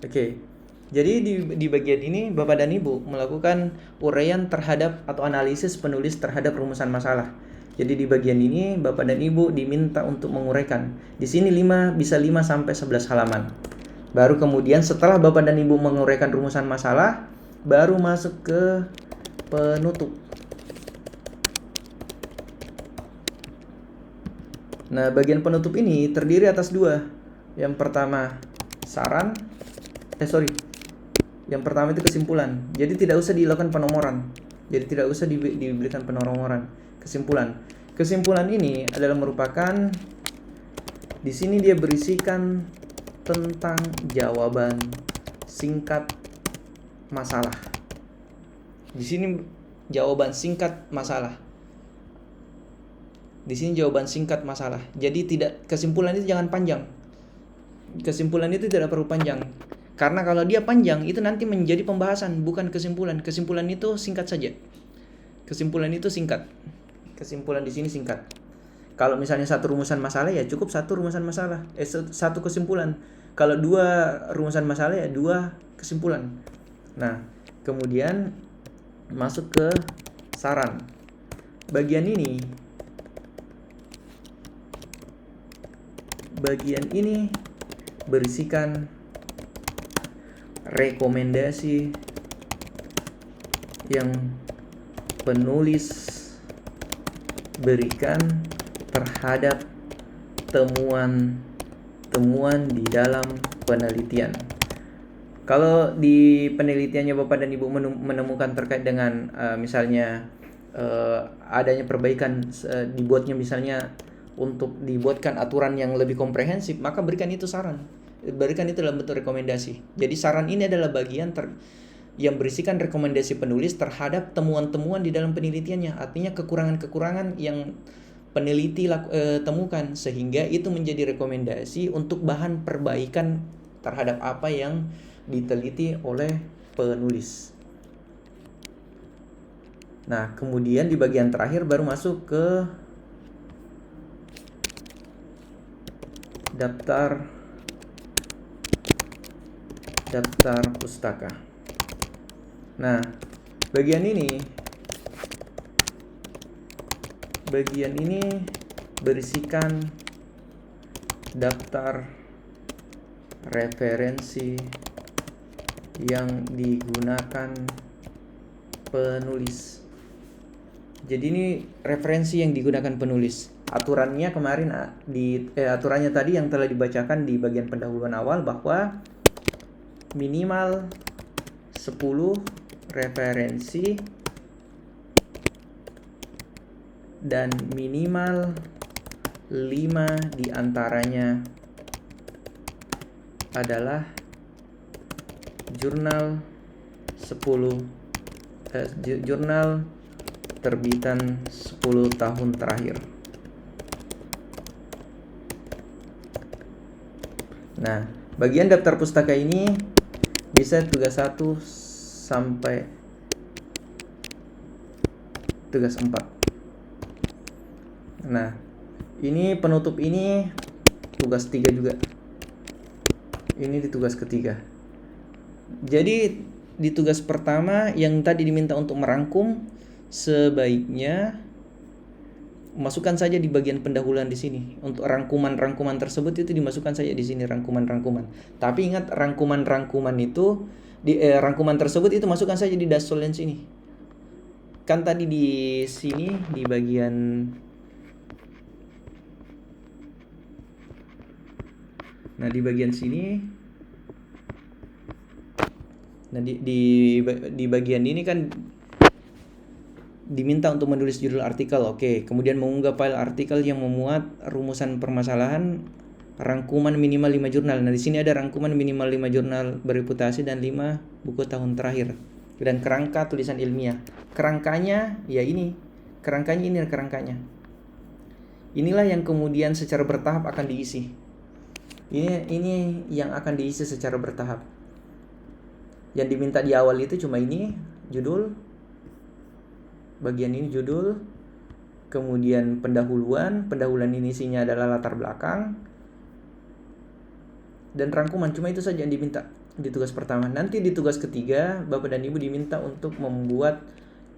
Oke. Jadi di bagian ini Bapak dan Ibu melakukan uraian terhadap atau analisis penulis terhadap rumusan masalah. Jadi di bagian ini Bapak dan Ibu diminta untuk menguraikan. Di sini 5 sampai 11 halaman. Baru kemudian setelah Bapak dan Ibu menguraikan rumusan masalah, baru masuk ke penutup. Nah, bagian penutup ini terdiri atas 2. Yang pertama saran, yang pertama itu kesimpulan. Jadi tidak usah dilakukan penomoran. Jadi tidak usah diberikan penomoran. Kesimpulan. Kesimpulan ini adalah merupakan, di sini dia berisikan tentang jawaban singkat masalah. Di sini jawaban singkat masalah. Di sini jawaban singkat masalah. Jadi tidak, kesimpulan itu jangan panjang. Kesimpulan itu tidak perlu panjang. Karena kalau dia panjang itu nanti menjadi pembahasan, bukan kesimpulan. Kesimpulan itu singkat saja. Kesimpulan itu singkat. Kesimpulan di sini singkat. Kalau misalnya satu rumusan masalah ya cukup satu rumusan masalah, satu kesimpulan. Kalau 2 rumusan masalah ya 2 kesimpulan. Nah, kemudian masuk ke saran. Bagian ini berisikan rekomendasi yang penulis berikan terhadap temuan di dalam penelitian. Kalau di penelitiannya Bapak dan Ibu menemukan terkait dengan misalnya adanya perbaikan, dibuatnya misalnya untuk dibuatkan aturan yang lebih komprehensif, maka berikan itu saran. Berikan itu dalam bentuk rekomendasi. Jadi saran ini adalah bagian yang berisikan rekomendasi penulis terhadap temuan-temuan di dalam penelitiannya. Artinya kekurangan-kekurangan yang peneliti temukan, sehingga itu menjadi rekomendasi untuk bahan perbaikan terhadap apa yang diteliti oleh penulis. Nah, kemudian di bagian terakhir baru masuk ke daftar pustaka. Nah, bagian ini berisikan daftar referensi yang digunakan penulis. Jadi ini referensi yang digunakan penulis. Aturannya kemarin aturannya tadi yang telah dibacakan di bagian pendahuluan awal, bahwa minimal 10 referensi dan minimal 5 diantaranya adalah jurnal terbitan 10 tahun terakhir. Nah, bagian daftar pustaka ini bisa tugas 1 sampai tugas 4. Nah, ini penutup ini tugas 3 juga. Ini di tugas ketiga. Jadi di tugas pertama yang tadi diminta untuk merangkum, sebaiknya masukkan saja di bagian pendahuluan di sini. Untuk rangkuman-rangkuman tersebut itu dimasukkan saja di sini, rangkuman-rangkuman. Tapi ingat, rangkuman-rangkuman itu rangkuman tersebut itu masukkan saja di Dassolens ini. Kan tadi di sini di bagian sini. Nah, di bagian ini kan diminta untuk menulis judul artikel, oke. Kemudian mengunggah file artikel yang memuat rumusan permasalahan, rangkuman minimal 5 jurnal. Nah, di sini ada rangkuman minimal 5 jurnal bereputasi dan 5 buku tahun terakhir. Dan kerangka tulisan ilmiah. Kerangkanya ya ini. Kerangkanya. Inilah yang kemudian secara bertahap akan diisi. Ini yang akan diisi secara bertahap. Yang diminta di awal itu cuma ini, judul. Bagian ini judul, kemudian pendahuluan ini isinya adalah latar belakang dan rangkuman, cuma itu saja yang diminta. di tugas pertama. Nanti di tugas ketiga, Bapak dan Ibu diminta untuk membuat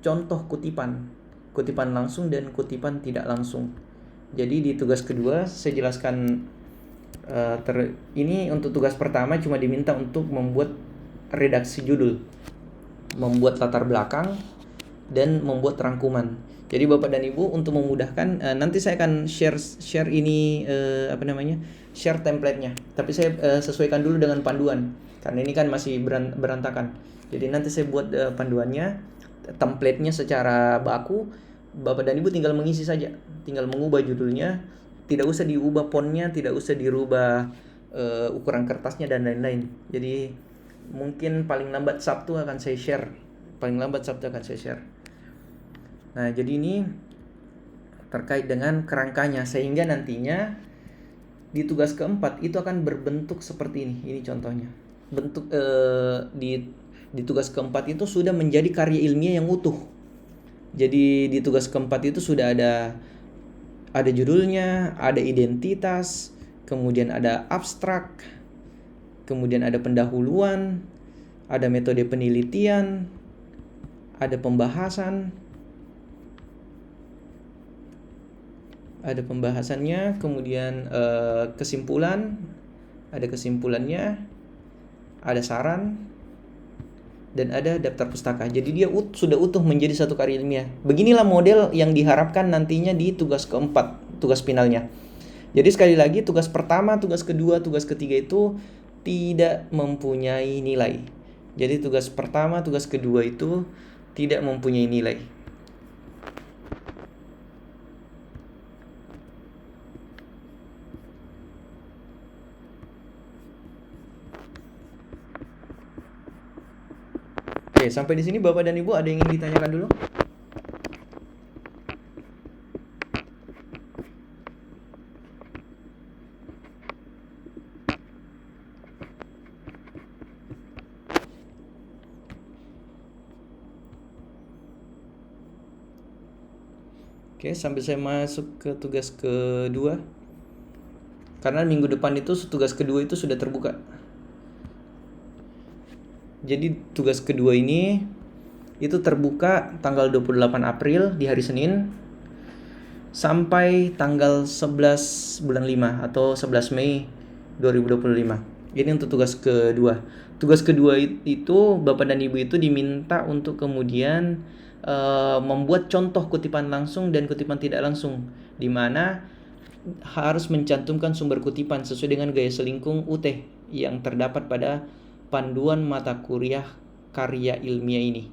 contoh kutipan. Kutipan langsung dan kutipan tidak langsung. Jadi di tugas kedua saya jelaskan ini untuk tugas pertama cuma diminta untuk membuat redaksi judul, membuat latar belakang, dan membuat rangkuman. Jadi Bapak dan Ibu untuk memudahkan nanti saya akan share ini share template-nya. Tapi saya sesuaikan dulu dengan panduan karena ini kan masih berantakan. Jadi nanti saya buat panduannya, template-nya secara baku. Bapak dan Ibu tinggal mengisi saja, tinggal mengubah judulnya, tidak usah diubah fontnya, tidak usah dirubah ukuran kertasnya dan lain-lain. Jadi mungkin paling lambat Sabtu akan saya share. Nah, jadi ini terkait dengan kerangkanya, sehingga nantinya di tugas keempat itu akan berbentuk seperti ini. Ini contohnya. Bentuk di tugas keempat itu sudah menjadi karya ilmiah yang utuh. Jadi di tugas keempat itu sudah ada judulnya, ada identitas, kemudian ada abstrak, kemudian ada pendahuluan, ada metode penelitian, ada pembahasannya, kemudian kesimpulan, ada kesimpulannya, ada saran, dan ada daftar pustaka. Jadi dia sudah utuh menjadi satu karya ilmiah. Beginilah model yang diharapkan nantinya di tugas keempat, tugas finalnya. Jadi sekali lagi, tugas pertama, tugas kedua, tugas ketiga itu tidak mempunyai nilai. Jadi tugas pertama, tugas kedua itu tidak mempunyai nilai. Oke, sampai di sini Bapak dan Ibu ada yang ingin ditanyakan dulu? Oke, sampai saya masuk ke tugas kedua. Karena minggu depan itu tugas kedua itu sudah terbuka. Jadi tugas kedua ini itu terbuka tanggal 28 April di hari Senin sampai tanggal 11 bulan 5 atau 11 Mei 2025. Ini untuk tugas kedua. Tugas kedua itu Bapak dan Ibu itu diminta untuk kemudian membuat contoh kutipan langsung dan kutipan tidak langsung, di mana harus mencantumkan sumber kutipan sesuai dengan gaya selingkung UT yang terdapat pada panduan mata kuliah karya ilmiah ini.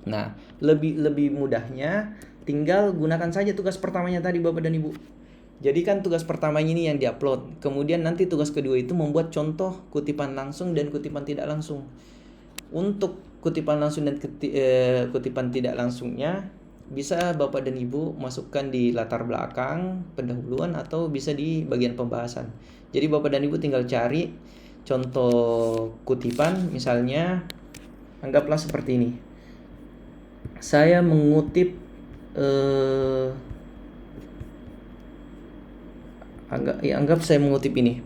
Nah, lebih mudahnya tinggal gunakan saja tugas pertamanya tadi Bapak dan Ibu. Jadi kan tugas pertamanya ini yang diupload. Kemudian nanti tugas kedua itu membuat contoh kutipan langsung dan kutipan tidak langsung. Untuk kutipan langsung dan kutipan tidak langsungnya bisa Bapak dan Ibu masukkan di latar belakang, pendahuluan, atau bisa di bagian pembahasan. Jadi Bapak dan Ibu tinggal cari contoh kutipan, misalnya anggaplah seperti ini. Saya mengutip anggap saya mengutip ini.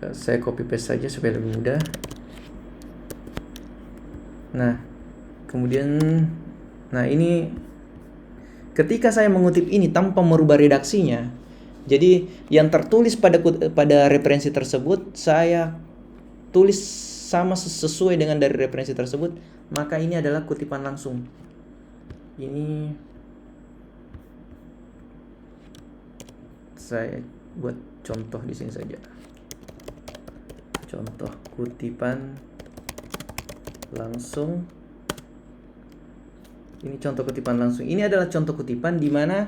Saya copy paste saja supaya lebih mudah. Nah, kemudian ini ketika saya mengutip ini tanpa merubah redaksinya, jadi yang tertulis pada referensi tersebut saya tulis sama sesuai dengan dari referensi tersebut, maka ini adalah kutipan langsung. Ini saya buat contoh di sini saja. Contoh kutipan langsung. Ini contoh kutipan langsung. Ini adalah contoh kutipan di mana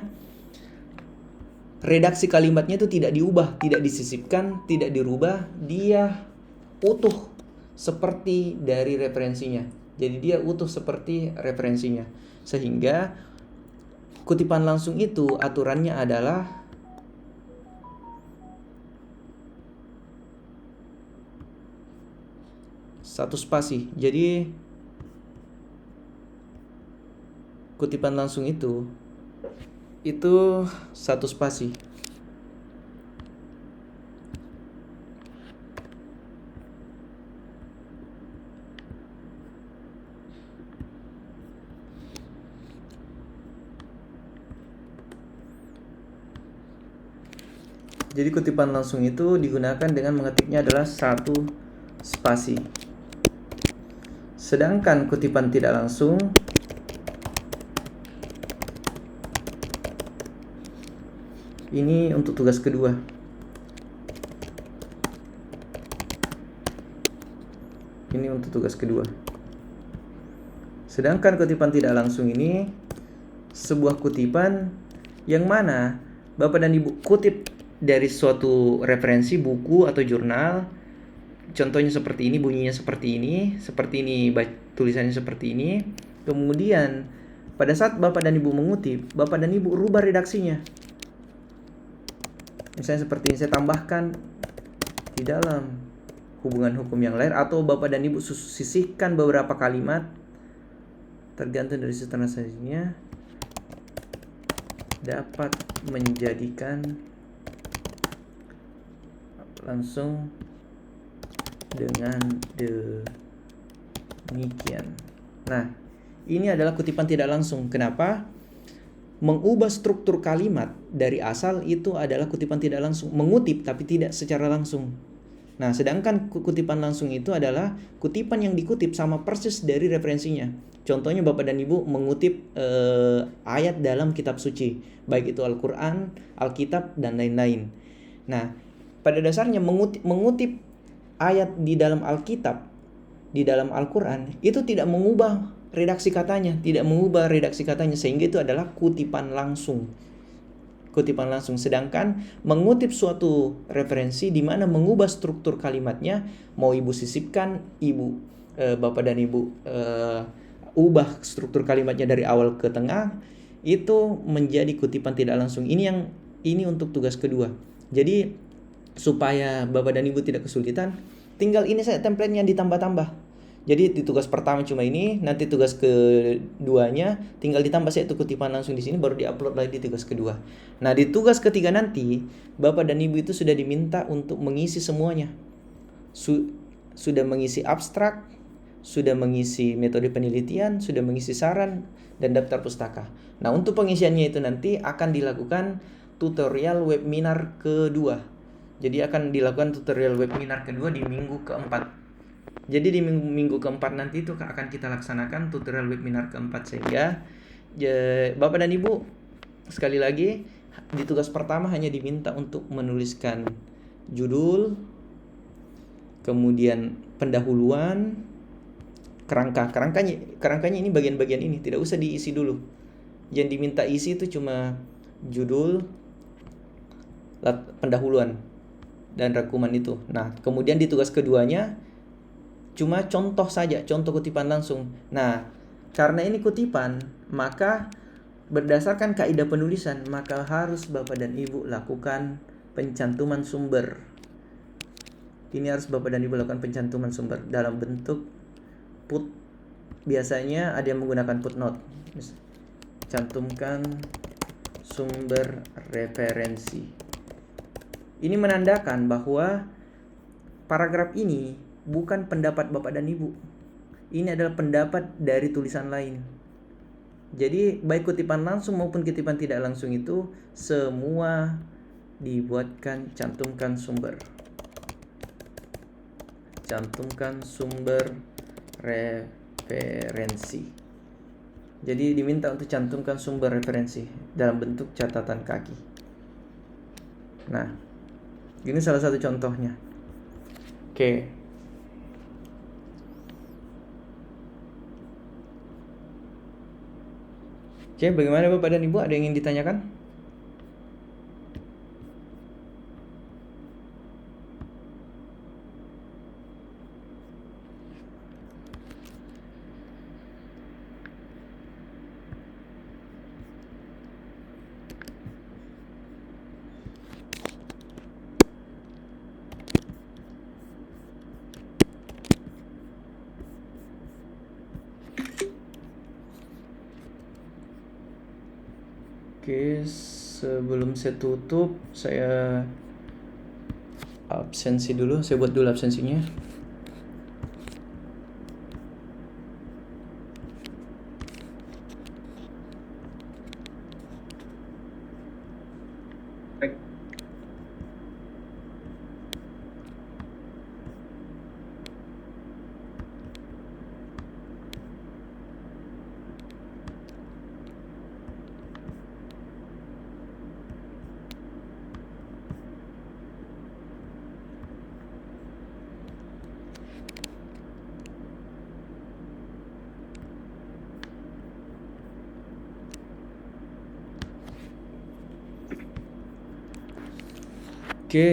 redaksi kalimatnya itu tidak diubah, tidak disisipkan, tidak dirubah, dia utuh seperti dari referensinya. Jadi dia utuh seperti referensinya. Sehingga kutipan langsung itu aturannya adalah satu spasi. Jadi kutipan langsung itu satu spasi. Jadi kutipan langsung itu digunakan dengan mengetiknya adalah satu spasi. Sedangkan kutipan tidak langsung ini untuk tugas kedua. Ini untuk tugas kedua. Sedangkan kutipan tidak langsung ini sebuah kutipan yang mana Bapak dan Ibu kutip dari suatu referensi buku atau jurnal. Contohnya seperti ini, bunyinya seperti ini, tulisannya seperti ini. Kemudian pada saat Bapak dan Ibu mengutip, Bapak dan Ibu rubah redaksinya. Misalnya seperti ini, saya tambahkan di dalam hubungan hukum yang lain, atau Bapak dan Ibu sisihkan beberapa kalimat tergantung dari transaksinya, dapat menjadikan langsung dengan demikian. Nah, ini adalah kutipan tidak langsung. Kenapa? Mengubah struktur kalimat dari asal itu adalah kutipan tidak langsung, mengutip tapi tidak secara langsung. Nah, sedangkan kutipan langsung itu adalah kutipan yang dikutip sama persis dari referensinya. Contohnya Bapak dan Ibu mengutip ayat dalam kitab suci, baik itu Al-Quran, Alkitab, dan lain-lain. Nah, pada dasarnya mengutip ayat di dalam Alkitab, di dalam Al-Quran, itu tidak mengubah redaksi katanya, sehingga itu adalah kutipan langsung. Sedangkan mengutip suatu referensi di mana mengubah struktur kalimatnya, mau Ibu sisipkan, Bapak dan Ibu ubah struktur kalimatnya dari awal ke tengah, itu menjadi kutipan tidak langsung. Ini untuk tugas kedua. Jadi supaya Bapak dan Ibu tidak kesulitan, tinggal ini saya template-nya ditambah-tambah. Jadi di tugas pertama cuma ini, nanti tugas keduanya tinggal ditambah satu kutipan langsung di sini, baru diupload lagi di tugas kedua. Nah, di tugas ketiga nanti Bapak dan Ibu itu sudah diminta untuk mengisi semuanya. Sudah mengisi abstrak, sudah mengisi metode penelitian, sudah mengisi saran dan daftar pustaka. Nah, untuk pengisiannya itu nanti akan dilakukan tutorial webinar kedua. Jadi akan dilakukan tutorial webinar kedua di minggu keempat. Jadi di minggu keempat nanti itu akan kita laksanakan tutorial webinar keempat, sehingga Bapak dan Ibu sekali lagi di tugas pertama hanya diminta untuk menuliskan judul, kemudian pendahuluan, kerangkanya ini bagian-bagian ini tidak usah diisi dulu. Yang diminta isi itu cuma judul, pendahuluan, dan rangkuman itu. Nah, kemudian di tugas keduanya cuma contoh saja, contoh kutipan langsung. Nah, karena ini kutipan, maka berdasarkan kaidah penulisan, maka harus Bapak dan Ibu lakukan pencantuman sumber. Ini harus Bapak dan Ibu lakukan pencantuman sumber dalam bentuk put. Biasanya ada yang menggunakan footnote. Cantumkan sumber referensi. Ini menandakan bahwa paragraf ini bukan pendapat Bapak dan Ibu. Ini adalah pendapat dari tulisan lain. Jadi baik kutipan langsung maupun kutipan tidak langsung itu semua dibuatkan cantumkan sumber. Cantumkan sumber referensi. Jadi diminta untuk cantumkan sumber referensi dalam bentuk catatan kaki. Nah, ini salah satu contohnya. Oke. Oke, bagaimana Bapak dan Ibu? Ada yang ingin ditanyakan? Oke, sebelum saya tutup, saya absensi dulu. Saya buat dulu absensinya. Oke,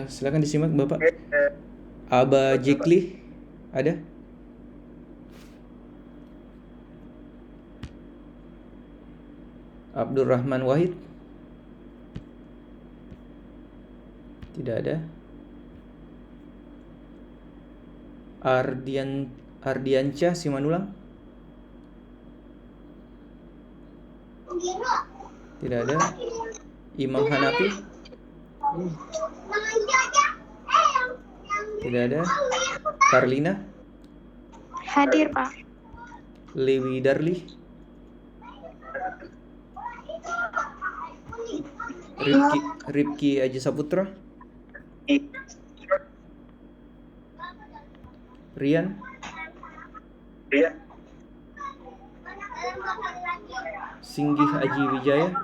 silakan disimak Bapak. Aba Jikli ada? Abdurrahman Wahid? Tidak ada. Ardiansyah Simanulang? Tidak ada. Imam Hanafi? Tidak ada. Karlina? Hadir, Pak. Lewi Darli? Ripki Aji Saputra? Rian? Singgih Aji Wijaya?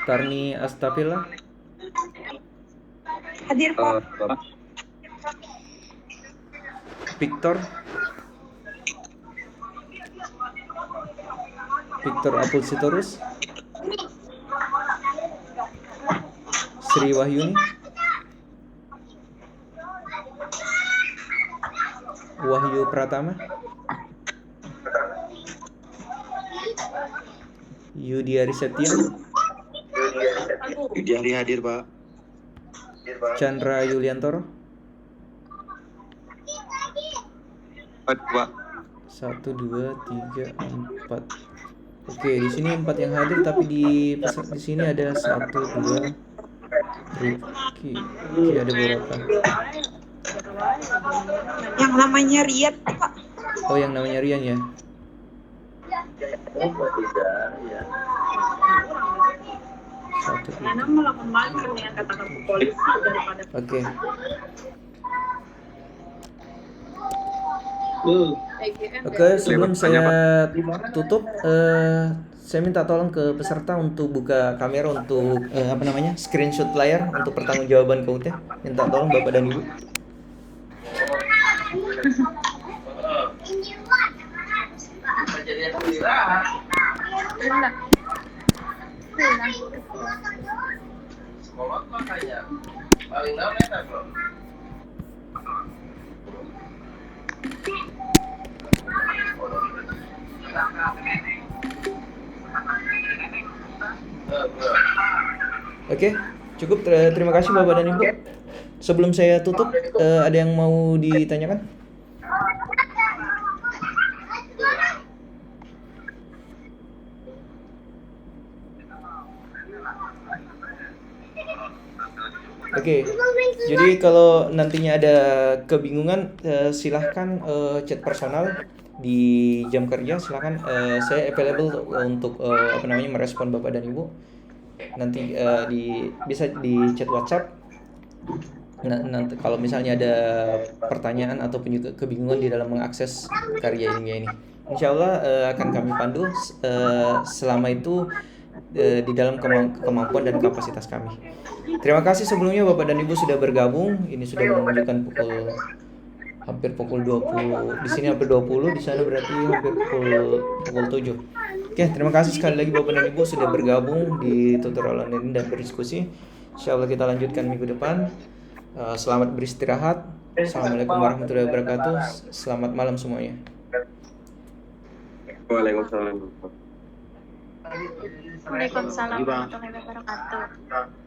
Tarni Astafillah? Hadir, Pak. Victor Apul Sitorus? Sri Wahyuni? Wahyu Pratama? Yudi Arisetian? Yudi hadir, Pak. Chandra Yuliantoro? Pak. 1, 2, 3, 4. Oke, di sini 4 yang hadir, tapi di sini ada 1, 2, Rifki. Oke, ada beberapa. Yang namanya Rian, Pak. Oh, yang namanya Rian ya. Satu, oke. Oke, sebelum saya tutup, saya minta tolong ke peserta untuk buka kamera untuk screenshot layar untuk pertanggungjawaban KUT. Minta tolong Bapak dan Ibu. Oke, cukup. Terima kasih Bapak dan Ibu. Sebelum saya tutup, ada yang mau ditanyakan? Oke, jadi kalau nantinya ada kebingungan, silahkan chat personal di jam kerja. Silahkan, saya available untuk merespon Bapak dan Ibu. Nanti bisa di chat WhatsApp. Nanti kalau misalnya ada pertanyaan ataupun juga kebingungan di dalam mengakses karya ilmiah ini, insya Allah akan kami pandu selama itu di dalam kemampuan dan kapasitas kami. Terima kasih sebelumnya Bapak dan Ibu sudah bergabung. Ini sudah menunjukkan hampir pukul 20. Di sini hampir 20, di sana berarti hampir pukul 7. Oke, terima kasih sekali lagi Bapak dan Ibu sudah bergabung di tutorial online dan berdiskusi. Insyaallah kita lanjutkan minggu depan. Selamat beristirahat. Assalamualaikum warahmatullahi wabarakatuh. Selamat malam semuanya. Waalaikumsalam. Waalaikumsalam warahmatullahi wabarakatuh.